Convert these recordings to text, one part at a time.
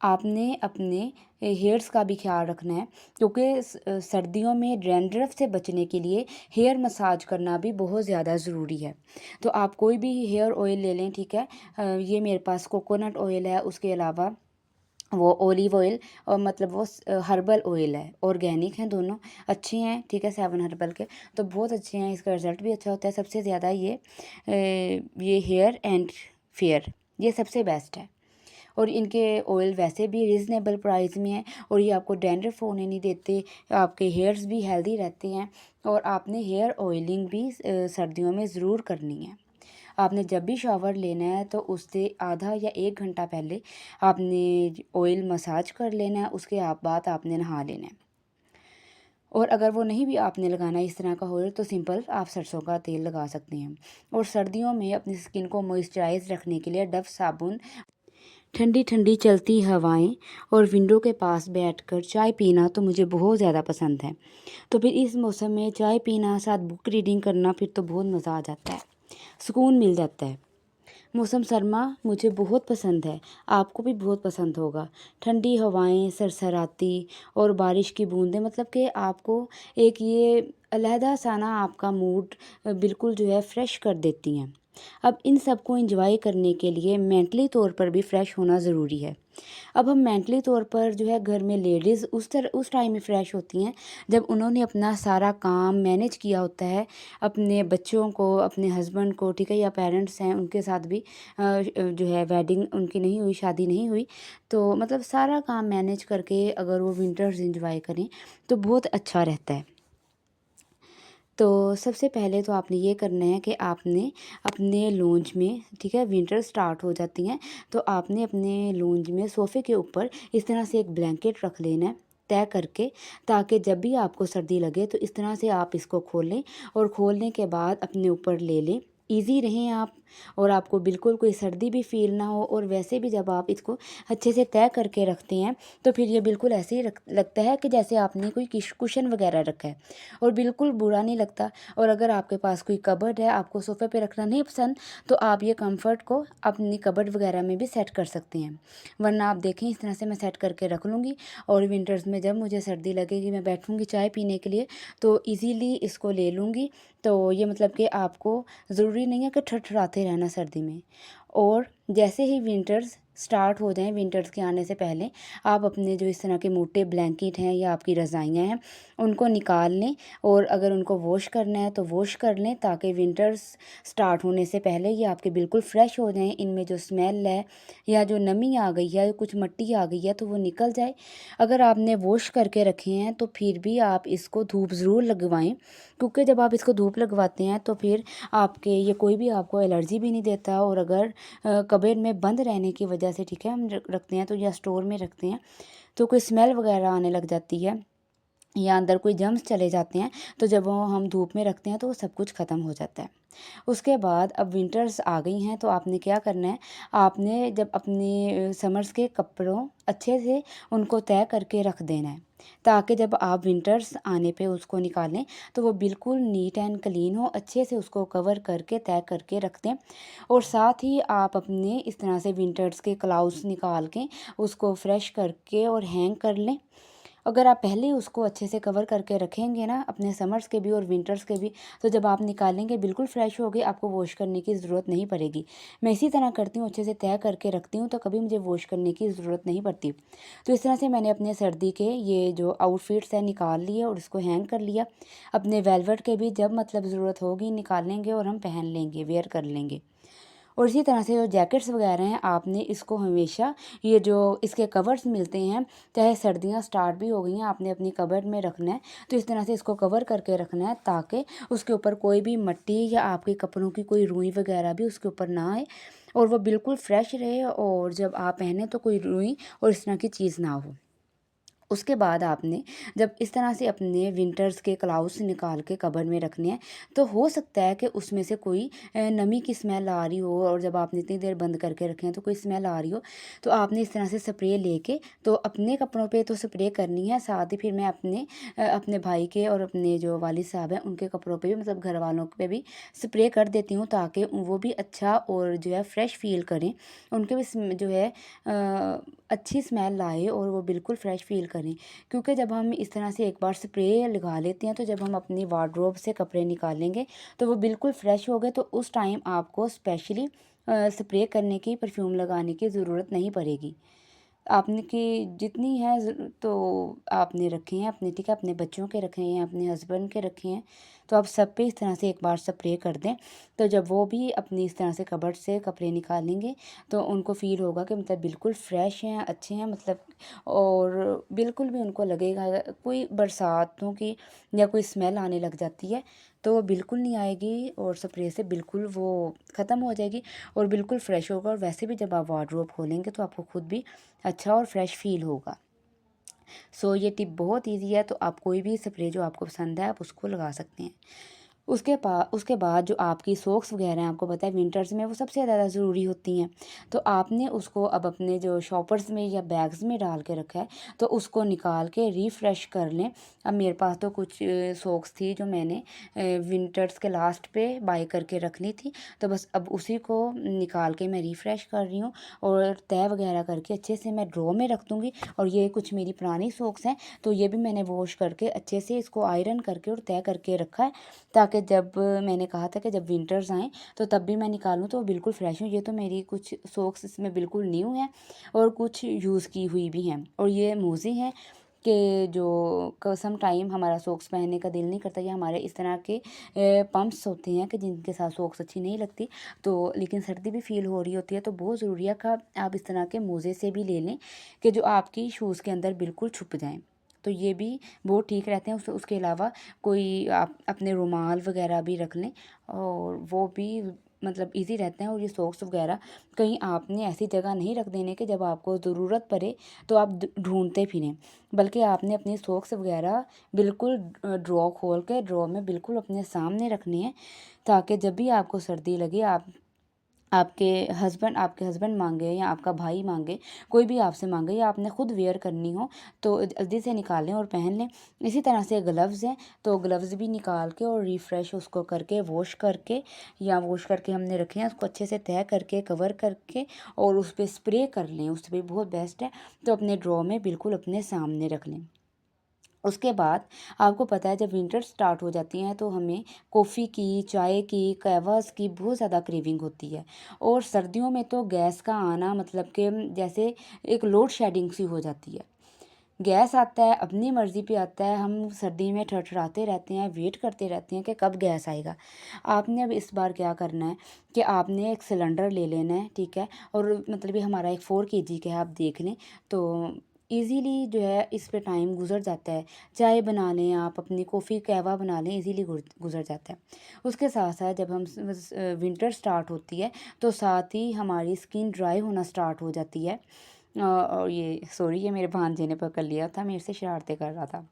आपने अपने हेयर्स का भी ख्याल रखना है, क्योंकि सर्दियों में डैंड्रफ से बचने के लिए हेयर मसाज करना भी बहुत ज़्यादा ज़रूरी है। तो आप कोई भी हेयर ऑयल ले लें, ठीक है। ये मेरे पास कोकोनट ऑयल है, उसके अलावा वो ऑलिव ऑयल और मतलब वो हर्बल ऑयल है, ऑर्गेनिक हैं दोनों, अच्छे हैं, ठीक है। 7 हर्बल के तो बहुत अच्छे हैं, इसका रिज़ल्ट भी अच्छा होता है। सबसे ज़्यादा ये हेयर एंड फेयर ये सबसे बेस्ट है, और इनके ऑयल वैसे भी रीज़नेबल प्राइस में है, और ये आपको डैंड्रफ होने नहीं देते, आपके हेयर्स भी हेल्दी रहते हैं। और आपने हेयर ऑयलिंग भी सर्दियों में ज़रूर करनी है। आपने जब भी शावर लेना है तो उससे आधा या 1 घंटा पहले आपने ऑयल मसाज कर लेना है, उसके बाद आपने नहा लेना है। और अगर वो नहीं भी आपने लगाना है इस तरह का ऑयल, तो सिंपल आप सरसों का तेल लगा सकते हैं। और सर्दियों में अपनी स्किन को मॉइस्चराइज रखने के लिए डव साबुन, ठंडी ठंडी चलती हवाएं और विंडो के पास बैठकर चाय पीना तो मुझे बहुत ज़्यादा पसंद है। तो फिर इस मौसम में चाय पीना साथ बुक रीडिंग करना, फिर तो बहुत मज़ा आ जाता है, सुकून मिल जाता है। मौसम सरमा मुझे बहुत पसंद है, आपको भी बहुत पसंद होगा। ठंडी हवाएं, सरसराती और बारिश की बूंदें, मतलब कि आपको एक ये अलहदा सा ना आपका मूड बिल्कुल जो है फ्रेश कर देती हैं। अब इन सब को एंजॉय करने के लिए मेंटली तौर पर भी फ्रेश होना ज़रूरी है। अब हम मेंटली तौर पर जो है घर में लेडीज़ उस टाइम में फ़्रेश होती हैं जब उन्होंने अपना सारा काम मैनेज किया होता है, अपने बच्चों को, अपने हस्बैंड को, ठीक है, या पेरेंट्स हैं उनके साथ भी जो है वेडिंग उनकी नहीं हुई, शादी नहीं हुई, तो मतलब सारा काम मैनेज करके अगर वो विंटर्स एंजॉय करें तो बहुत अच्छा रहता है। तो सबसे पहले तो आपने ये करना है कि आपने अपने लॉन्ज में, ठीक है, विंटर स्टार्ट हो जाती हैं, तो आपने अपने लॉन्ज में सोफ़े के ऊपर इस तरह से एक ब्लैंकेट रख लेना है तय करके, ताकि जब भी आपको सर्दी लगे तो इस तरह से आप इसको खोलें, और खोलने के बाद अपने ऊपर ले लें। ईज़ी रहें आप, और आपको बिल्कुल कोई सर्दी भी फ़ील ना हो। और वैसे भी जब आप इसको अच्छे से तय करके रखते हैं तो फिर ये बिल्कुल ऐसे ही लगता है कि जैसे आपने कोई कुशन वगैरह रखा है, और बिल्कुल बुरा नहीं लगता। और अगर आपके पास कोई कबर्ड है, आपको सोफ़े पे रखना नहीं पसंद, तो आप ये कंफर्ट को अपनी कबर्ड वगैरह में भी सेट कर सकते हैं। वरना आप देखें इस तरह से मैं सेट करके रख लूँगी, और विंटर्स में जब मुझे सर्दी लगेगी, मैं बैठूँगी चाय पीने के लिए, तो ईज़िली इसको ले लूँगी। तो ये मतलब कि आपको ज़रूरी नहीं है कि ठठराते रहना सर्दी में। और जैसे ही विंटर्स स्टार्ट हो जाएं, विंटर्स के आने से पहले आप अपने जो इस तरह के मोटे ब्लैंकेट हैं या आपकी रज़ाइयाँ हैं, उनको निकाल लें, और अगर उनको वॉश करना है तो वॉश कर लें, ताकि विंटर्स स्टार्ट होने से पहले ये आपके बिल्कुल फ्रेश हो जाएं। इनमें जो स्मेल है या जो नमी आ गई है, कुछ मिट्टी आ गई है, तो वो निकल जाए। अगर आपने वॉश करके रखे हैं तो फिर भी आप इसको धूप ज़रूर लगवाएं, क्योंकि जब आप इसको धूप लगवाते हैं तो फिर आपके ये कोई भी आपको एलर्जी भी नहीं देता। और अगर कबर्ड में बंद रहने की वजह से, ठीक है, हम रखते हैं तो, या स्टोर में रखते हैं तो कोई स्मेल वगैरह आने लग जाती है, या अंदर कोई जर्म्स चले जाते हैं, तो जब वो हम धूप में रखते हैं तो वो सब कुछ ख़त्म हो जाता है। उसके बाद अब विंटर्स आ गई हैं, तो आपने क्या करना है, आपने जब अपने समर्स के कपड़ों अच्छे से उनको तय करके रख देना है, ताकि जब आप विंटर्स आने पे उसको निकालें तो वो बिल्कुल नीट एंड क्लीन हो, अच्छे से उसको कवर करके तय करके रख दें। और साथ ही आप अपने इस तरह से विंटर्स के क्लाउड्स निकाल के उसको फ्रेश करके और हैंग कर लें। अगर आप पहले उसको अच्छे से कवर करके रखेंगे ना, अपने समर्स के भी और विंटर्स के भी, तो जब आप निकालेंगे बिल्कुल फ्रेश होगे, आपको वॉश करने की ज़रूरत नहीं पड़ेगी। मैं इसी तरह करती हूँ, अच्छे से तय करके रखती हूँ, तो कभी मुझे वॉश करने की ज़रूरत नहीं पड़ती। तो इस तरह से मैंने अपने सर्दी के ये जो आउटफिट्स हैं निकाल लिए और इसको हैंग कर लिया। अपने वेलवेट के भी जब मतलब ज़रूरत होगी निकालेंगे और हम पहन लेंगे, वेयर कर लेंगे। और इसी तरह से जो जैकेट्स वगैरह हैं, आपने इसको हमेशा ये जो इसके कवर्स मिलते हैं, चाहे सर्दियां स्टार्ट भी हो गई हैं, आपने अपनी कबर्ड में रखना है, तो इस तरह से इसको कवर करके रखना है, ताकि उसके ऊपर कोई भी मिट्टी या आपके कपड़ों की कोई रुई वगैरह भी उसके ऊपर ना आए, और वो बिल्कुल फ्रेश रहे, और जब आप पहने तो कोई रुई और इस तरह की चीज़ ना हो। उसके बाद आपने जब इस तरह से अपने विंटर्स के क्लाउड्स निकाल के कबर्ड में रखने हैं, तो हो सकता है कि उसमें से कोई नमी की स्मेल आ रही हो, और जब आपने इतनी देर बंद करके रखे हैं तो कोई स्मेल आ रही हो, तो आपने इस तरह से स्प्रे लेके तो अपने कपड़ों पे तो स्प्रे करनी है, साथ ही फिर मैं अपने भाई के और अपने जो वालिद साहब हैं उनके कपड़ों पे भी, मतलब घर वालों पे भी स्प्रे कर देती हूँ, ताकि वो भी अच्छा और जो है फ्रेश फील करें, उनके भी जो है अच्छी स्मेल लाए और वो बिल्कुल फ्रेश फील करें। क्योंकि जब हम इस तरह से एक बार स्प्रे लगा लेते हैं, तो जब हम अपनी वार्डरोब से कपड़े निकालेंगे तो वो बिल्कुल फ्रेश हो गए, तो उस टाइम आपको स्पेशली स्प्रे करने की, परफ्यूम लगाने की ज़रूरत नहीं पड़ेगी। आपने की जितनी है तो आपने रखे हैं अपने, ठीक है, अपने बच्चों के रखे हैं, अपने हस्बैंड के रखे हैं, तो आप सब पे इस तरह से एक बार स्प्रे कर दें। तो जब वो भी अपनी इस तरह से कबर्ड से कपड़े निकालेंगे, तो उनको फ़ील होगा कि मतलब बिल्कुल फ्रेश हैं, अच्छे हैं, मतलब, और बिल्कुल भी उनको लगेगा कोई बरसातों की या कोई स्मेल आने लग जाती है तो वो बिल्कुल नहीं आएगी, और स्प्रे से बिल्कुल वो ख़त्म हो जाएगी और बिल्कुल फ्रेश होगा। और वैसे भी जब आप वार्डरोब खोलेंगे तो आपको खुद भी अच्छा और फ्रेश फील होगा। सो ये टिप बहुत ईजी है, तो आप कोई भी स्प्रे जो आपको पसंद है आप उसको लगा सकते हैं। उसके बाद जो आपकी सॉक्स वगैरह हैं, आपको पता है विंटर्स में वो सबसे ज़्यादा ज़रूरी होती हैं, तो आपने उसको अब अपने जो शॉपर्स में या बैग्स में डाल के रखा है, तो उसको निकाल के रिफ़्रेश कर लें। अब मेरे पास तो कुछ सॉक्स थी जो मैंने विंटर्स के लास्ट पे बाय करके रख ली थी, तो बस अब उसी को निकाल के मैं रिफ़्रेश कर रही हूँ और तह वगैरह करके अच्छे से मैं ड्रॉ में रख दूँगी। और ये कुछ मेरी पुरानी सॉक्स हैं, तो ये भी मैंने वॉश करके अच्छे से इसको आयरन करके और तह करके रखा है, ताकि जब मैंने कहा था कि जब विंटर्स आएँ तो तब भी मैं निकालूँ तो वो बिल्कुल फ्रेश हों। ये तो मेरी कुछ सॉक्स इसमें बिल्कुल न्यू हैं और कुछ यूज़ की हुई भी हैं। और ये मोज़े हैं कि जो सम टाइम हमारा सॉक्स पहनने का दिल नहीं करता, या हमारे इस तरह के पम्प्स होते हैं कि जिनके साथ सॉक्स अच्छी नहीं लगती, तो लेकिन सर्दी भी फ़ील हो रही होती है, तो बहुत ज़रूरी है कि आप इस तरह के मोज़े से भी ले लें कि जो आपकी शूज़ के अंदर बिल्कुल छुप जाएँ। तो ये भी बहुत ठीक रहते हैं। उसके अलावा कोई आप अपने रुमाल वगैरह भी रख लें, और वो भी मतलब ईज़ी रहते हैं। और ये सॉक्स वगैरह कहीं आपने ऐसी जगह नहीं रख देने कि जब आपको ज़रूरत पड़े तो आप ढूंढते फिरें, बल्कि आपने अपनी सॉक्स वगैरह बिल्कुल ड्रॉ खोल के ड्रॉ में बिल्कुल अपने सामने रखनी है, ताकि जब भी आपको सर्दी लगे, आपके हस्बैंड मांगे या आपका भाई मांगे, कोई भी आपसे मांगे या आपने खुद वेयर करनी हो, तो जल्दी से निकालें और पहन लें। इसी तरह से ग्लव्स हैं, तो ग्लव्स भी निकाल के और रिफ़्रेश उसको करके वॉश करके, या वॉश करके हमने रखे हैं, उसको अच्छे से तह करके कवर करके और उस पर स्प्रे कर लें, उस पर बहुत बेस्ट है। तो अपने ड्रॉ में बिल्कुल अपने सामने रख लें। उसके बाद आपको पता है जब विंटर स्टार्ट हो जाती हैं तो हमें कॉफ़ी की, चाय की, कहवास की बहुत ज़्यादा क्रेविंग होती है। और सर्दियों में तो गैस का आना मतलब कि जैसे एक लोड शेडिंग सी हो जाती है। गैस आता है, अपनी मर्ज़ी पे आता है, हम सर्दी में ठठराते रहते हैं, वेट करते रहते हैं कि कब गैस आएगा। आपने अब इस बार क्या करना है कि आपने एक सिलेंडर ले लेना है, ठीक है? और मतलब ये हमारा एक 4 केजी का है, आप देख लें, तो ईज़िली जो है इस पे टाइम गुज़र जाता है। चाय बना लें आप, अपनी कॉफ़ी, कहवा बना लें, ईज़िली गुज़र जाता है। उसके साथ-साथ जब हम विंटर स्टार्ट होती है, तो साथ ही हमारी स्किन ड्राई होना स्टार्ट हो जाती है। और ये सॉरी, ये मेरे भांजे ने पकड़ लिया था, मेरे से शरारतें कर रहा था।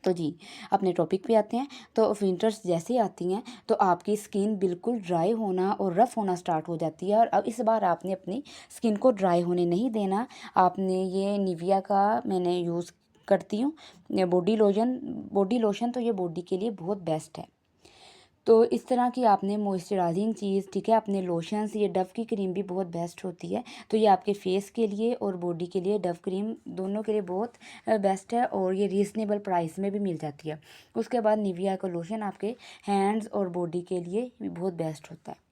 तो जी, अपने टॉपिक पे आते हैं। तो विंटर्स जैसे ही आती हैं तो आपकी स्किन बिल्कुल ड्राई होना और रफ़ होना स्टार्ट हो जाती है, और अब इस बार आपने अपनी स्किन को ड्राई होने नहीं देना। आपने ये निविया का मैंने यूज़ करती हूँ, ये बॉडी लोशन, तो ये बॉडी के लिए बहुत बेस्ट है। तो इस तरह की आपने मॉइस्चराइजिंग चीज़, ठीक है, अपने लोशंस, ये डव की क्रीम भी बहुत बेस्ट होती है, तो ये आपके फेस के लिए और बॉडी के लिए, डव क्रीम दोनों के लिए बहुत बेस्ट है, और ये रीज़नेबल प्राइस में भी मिल जाती है। उसके बाद निविया का लोशन आपके हैंड्स और बॉडी के लिए भी बहुत बेस्ट होता है।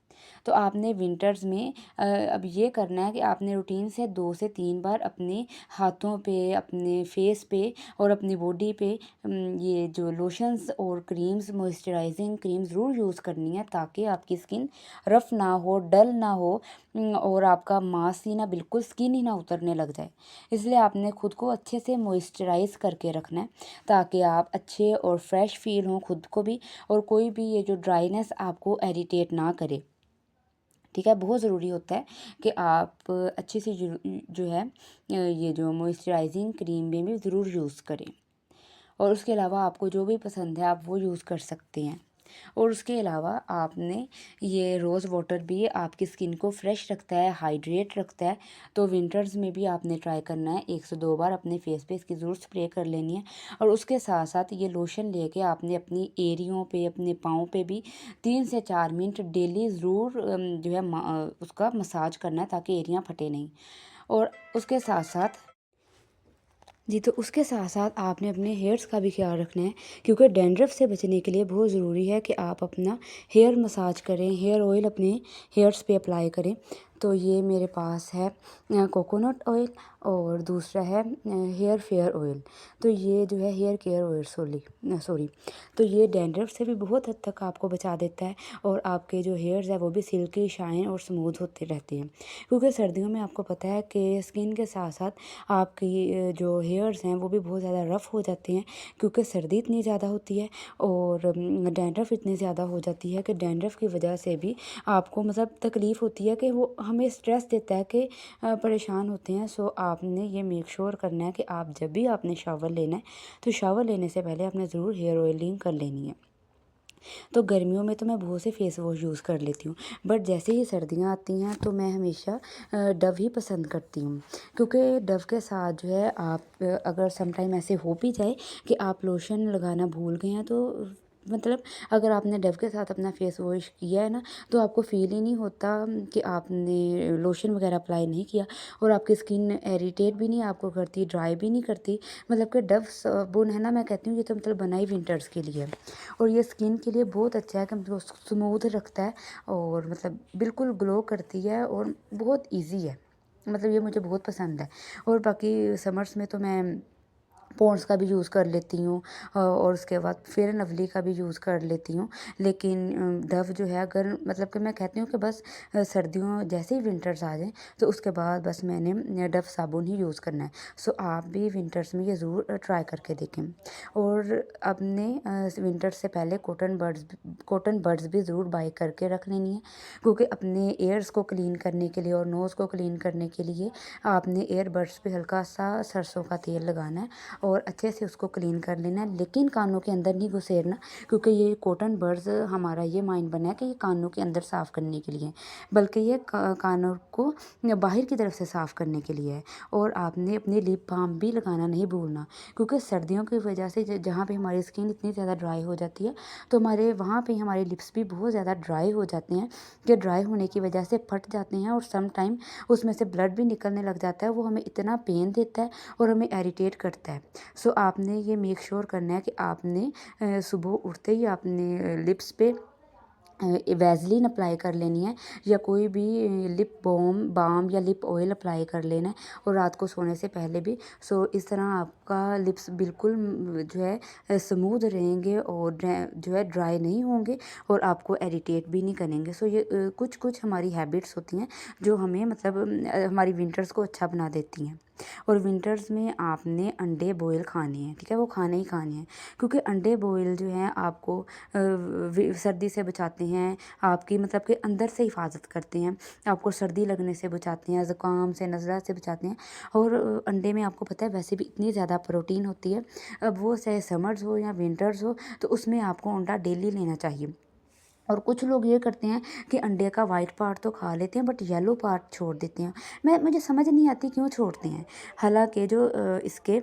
तो आपने विंटर्स में अब ये करना है कि आपने रूटीन से 2 से 3 बार अपने हाथों पे, अपने फेस पे और अपनी बॉडी पे ये जो लोशंस और क्रीम्स, मॉइस्चराइजिंग क्रीम ज़रूर यूज़ करनी है, ताकि आपकी स्किन रफ़ ना हो, डल ना हो, और आपका मांस ही ना, बिल्कुल स्किन ही ना उतरने लग जाए। इसलिए आपने खुद को अच्छे से मॉइस्चराइज़ करके रखना है, ताकि आप अच्छे और फ्रेश फ़ील हों खुद को भी, और कोई भी ये जो ड्राइनेस आपको इरिटेट ना करे। ठीक है। बहुत ज़रूरी होता है कि आप अच्छी सी जो है ये जो मॉइस्चराइजिंग क्रीम भी ज़रूर यूज़ करें। और उसके अलावा आपको जो भी पसंद है आप वो यूज़ कर सकते हैं। और उसके अलावा आपने ये रोज़ वाटर भी आपकी स्किन को फ्रेश रखता है, हाइड्रेट रखता है। तो विंटर्स में भी आपने ट्राई करना है, 1 से 2 बार अपने फेस पे इसकी ज़रूर स्प्रे कर लेनी है। और उसके साथ-साथ ये लोशन लेके आपने अपनी एड़ियों पे, अपने पाँव पे भी 3 से 4 मिनट डेली ज़रूर जो है उसका मसाज करना है ताकि एड़ियाँ फटे नहीं। और उसके साथ-साथ जी, तो उसके साथ-साथ आपने अपने हेयर्स का भी ख़्याल रखना है, क्योंकि डैंड्रफ से बचने के लिए बहुत ज़रूरी है कि आप अपना हेयर मसाज करें, हेयर ऑयल अपने हेयर्स पे अप्लाई करें। तो ये मेरे पास है कोकोनट ऑयल और दूसरा है हेयर फेयर ऑयल। तो ये जो है हेयर केयर ऑयल सॉरी। तो ये डैंड्रफ से भी बहुत हद तक आपको बचा देता है और आपके जो हेयर्स हैं वो भी सिल्की, शाइन और स्मूथ होते रहते हैं। क्योंकि सर्दियों में आपको पता है कि स्किन के साथ-साथ आपकी जो हेयर्स हैं वो भी बहुत ज़्यादा रफ़ हो जाते हैं, क्योंकि सर्दी इतनी ज़्यादा होती है और डैंड्रफ इतनी ज़्यादा हो जाती है कि डैंड्रफ की वजह से भी आपको मतलब तकलीफ़ होती है कि वो हमें स्ट्रेस देता है कि परेशान होते हैं। सो आपने ये मेक श्योर करना है कि आप जब भी आपने शावर लेना है तो शावर लेने से पहले आपने ज़रूर हेयर ऑयलिंग कर लेनी है। तो गर्मियों में तो मैं बहुत से फेस वॉश यूज़ कर लेती हूँ, बट जैसे ही सर्दियाँ आती हैं तो मैं हमेशा डव ही पसंद करती हूँ, क्योंकि डव के साथ जो है आप अगर सम टाइम ऐसे हो भी जाए कि आप लोशन लगाना भूल गए हैं तो मतलब अगर आपने डव के साथ अपना फेस वॉश किया है ना तो आपको फ़ील ही नहीं होता कि आपने लोशन वगैरह अप्लाई नहीं किया, और आपकी स्किन इरिटेट भी नहीं आपको करती, ड्राई भी नहीं करती। मतलब कि डव साबुन है ना, मैं कहती हूँ ये तो मतलब बना ही विंटर्स के लिए है। और ये स्किन के लिए बहुत अच्छा है कि मतलब स्मूथ रखता है और मतलब बिल्कुल ग्लो करती है और बहुत इजी है। मतलब ये मुझे बहुत पसंद है। और बाकी समर्स में तो मैं पॉन्ड्स का भी यूज़ कर लेती हूँ और उसके बाद फेयर एंड लवली का भी यूज़ कर लेती हूँ। लेकिन डव जो है अगर मतलब कि मैं कहती हूँ कि बस सर्दियों जैसे ही विंटर्स आ जाएँ तो उसके बाद बस मैंने डव साबुन ही यूज़ करना है। सो आप भी विंटर्स में ये ज़रूर ट्राई करके देखें। और अपने विंटर्स से पहले कॉटन बड्स भी ज़रूर बाय करके रख लेनी है, क्योंकि अपने ईयर्स को क्लीन करने के लिए और नोज़ को क्लीन करने के लिए आपने ईयरबड्स पे हल्का सा सरसों का तेल लगाना है और अच्छे से उसको क्लीन कर लेना है, लेकिन कानों के अंदर नहीं घुसेरना, क्योंकि ये कॉटन बड्स हमारा ये माइंड बना है कि ये कानों के अंदर साफ़ करने के लिए है, बल्कि ये कानों को बाहर की तरफ से साफ़ करने के लिए है। और आपने अपने लिप बाम भी लगाना नहीं भूलना, क्योंकि सर्दियों की वजह से जहाँ पे हमारी स्किन इतनी ज़्यादा ड्राई हो जाती है तो हमारे वहाँ पे हमारे लिप्स भी बहुत ज़्यादा ड्राई हो जाते हैं, कि ड्राई होने की वजह से फट जाते हैं और सम टाइम उसमें से ब्लड भी निकलने लग जाता है। वो हमें इतना पेन देता है और हमें इरिटेट करता है। सो आपने ये मेक श्योर करना है कि आपने सुबह उठते ही आपने लिप्स पे वैसलीन अप्लाई कर लेनी है या कोई भी लिप बाम या लिप ऑयल अप्लाई कर लेना है, और रात को सोने से पहले भी। सो इस तरह आपका लिप्स बिल्कुल जो है स्मूथ रहेंगे और जो है ड्राई नहीं होंगे और आपको इरिटेट भी नहीं करेंगे। सो ये कुछ कुछ हमारी हैबिट्स होती हैं जो हमें मतलब हमारी विंटर्स को अच्छा बना देती हैं। और विंटर्स में आपने अंडे बॉयल खाने हैं, ठीक है, वो खाने ही खाने हैं, क्योंकि अंडे बॉयल जो हैं आपको सर्दी से बचाते हैं, आपकी मतलब कि अंदर से हिफाजत करते हैं, आपको सर्दी लगने से बचाते हैं, ज़ुकाम से, नज़ला से बचाते हैं। और अंडे में आपको पता है वैसे भी इतनी ज़्यादा प्रोटीन होती है, अब वो चाहे समर्स हो या विंटर्स हो, तो उसमें आपको अंडा डेली लेना चाहिए। और कुछ लोग ये करते हैं कि अंडे का वाइट पार्ट तो खा लेते हैं बट येलो पार्ट छोड़ देते हैं। मुझे समझ नहीं आती क्यों छोड़ते हैं। हालांकि जो इसके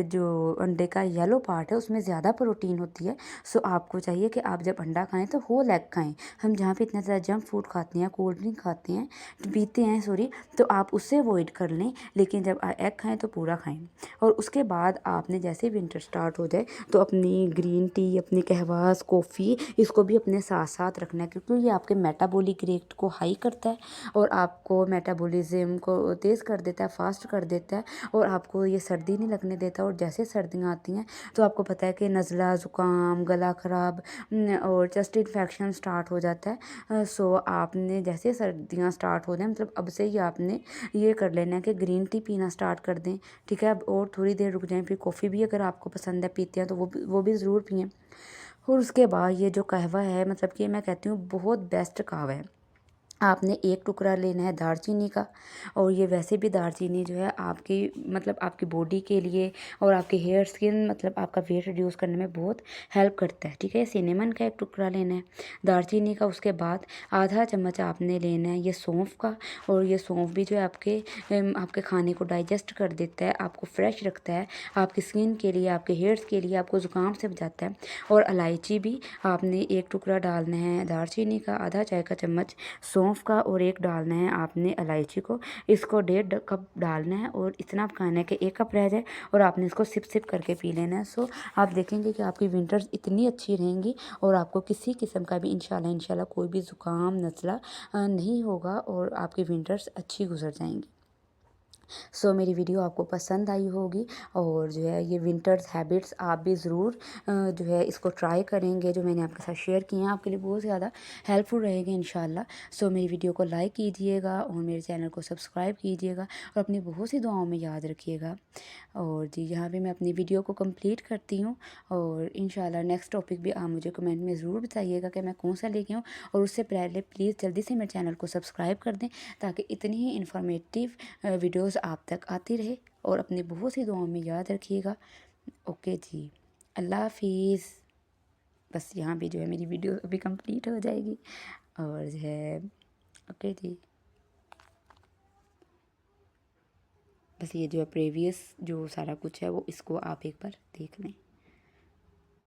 जो अंडे का येलो पार्ट है उसमें ज़्यादा प्रोटीन होती है। सो आपको चाहिए कि आप जब अंडा खाएं तो होल एग खाएं। हम जहाँ पे इतना ज़्यादा जंक फूड खाते हैं, कोल्ड ड्रिंक खाते हैं, पीते हैं सॉरी, तो आप उससे अवॉइड कर लें, लेकिन जब एग खाएँ तो पूरा खाएँ। और उसके बाद आपने जैसे विंटर स्टार्ट हो जाए तो अपनी ग्रीन टी, अपनी कहवास, कॉफ़ी, इसको भी अपने साथ साथ रखना है, क्योंकि ये आपके मेटाबॉलिक रेट को हाई करता है और आपको मेटाबॉलिज्म को तेज़ कर देता है, फास्ट कर देता है, और आपको ये सर्दी नहीं लगने देता। और जैसे सर्दियाँ आती हैं तो आपको पता है कि नज़ला, ज़ुकाम, गला ख़राब और चेस्ट इन्फेक्शन स्टार्ट हो जाता है। सो आपने जैसे सर्दियाँ स्टार्ट हो जाए मतलब अब से ही आपने ये कर लेना है कि ग्रीन टी पीना स्टार्ट कर दें, ठीक है। अब और थोड़ी देर रुक जाएं, फिर कॉफ़ी भी अगर आपको पसंद है पीते हैं तो वो भी ज़रूर पिएँ। और उसके बाद ये जो कहवा है मतलब कि मैं कहती हूँ बहुत बेस्ट कहवा है। आपने एक टुकड़ा लेना है दालचीनी का, और ये वैसे भी दालचीनी जो है आपकी मतलब आपकी बॉडी के लिए और आपके हेयर स्किन मतलब आपका वेट रिड्यूस करने में बहुत हेल्प करता है। ठीक है, सिनेमन का एक टुकड़ा लेना है दालचीनी का। उसके बाद आधा चम्मच आपने लेना है ये सौंफ का, और ये सौंफ भी जो है आपके खाने को डाइजेस्ट कर देता है, आपको फ्रेश रखता है, आपकी स्किन के लिए, आपके हेयर्स के लिए, आपको ज़ुकाम से बचाता है। और इलायची भी आपने एक टुकड़ा डालना है दालचीनी का, आधा चाय का चम्मच सौंफ का, और एक डालना है आपने इलायची को। इसको 1.5 कप डालना है और इतना पकाना है कि 1 कप रह जाए, और आपने इसको सिप सिप करके पी लेना है। सो आप देखेंगे कि आपकी विंटर्स इतनी अच्छी रहेंगी, और आपको किसी किस्म का भी इंशाल्लाह कोई भी ज़ुकाम नज़ला नहीं होगा, और आपकी विंटर्स अच्छी गुजर जाएंगी। सो मेरी वीडियो आपको पसंद आई होगी, और जो है ये विंटर्स हैबिट्स आप भी ज़रूर जो है इसको ट्राई करेंगे। जो मैंने आपके साथ शेयर किए हैं आपके लिए बहुत ज़्यादा हेल्पफुल रहेंगे इंशाल्लाह। सो मेरी वीडियो को लाइक कीजिएगा और मेरे चैनल को सब्सक्राइब कीजिएगा, और अपनी बहुत सी दुआओं में याद रखिएगा। और जी यहाँ पे मैं अपनी वीडियो को कंप्लीट करती हूँ, और इंशाल्लाह नेक्स्ट टॉपिक भी आप मुझे कमेंट में ज़रूर बताइएगा कि मैं कौन सा लेके आऊँ। और उससे पहले प्लीज़ जल्दी से मेरे चैनल को सब्सक्राइब कर दें, ताकि इतनी ही इन्फॉर्मेटिव वीडियोस आप तक आती रहे। और अपनी बहुत सी दुआओं में याद रखिएगा। ओके जी, अल्लाह हाफिज़। बस यहाँ भी जो है मेरी वीडियो अभी कंप्लीट हो जाएगी, और जो है ओके जी। बस ये जो है प्रीवियस जो सारा कुछ है वो इसको आप एक बार देख लें।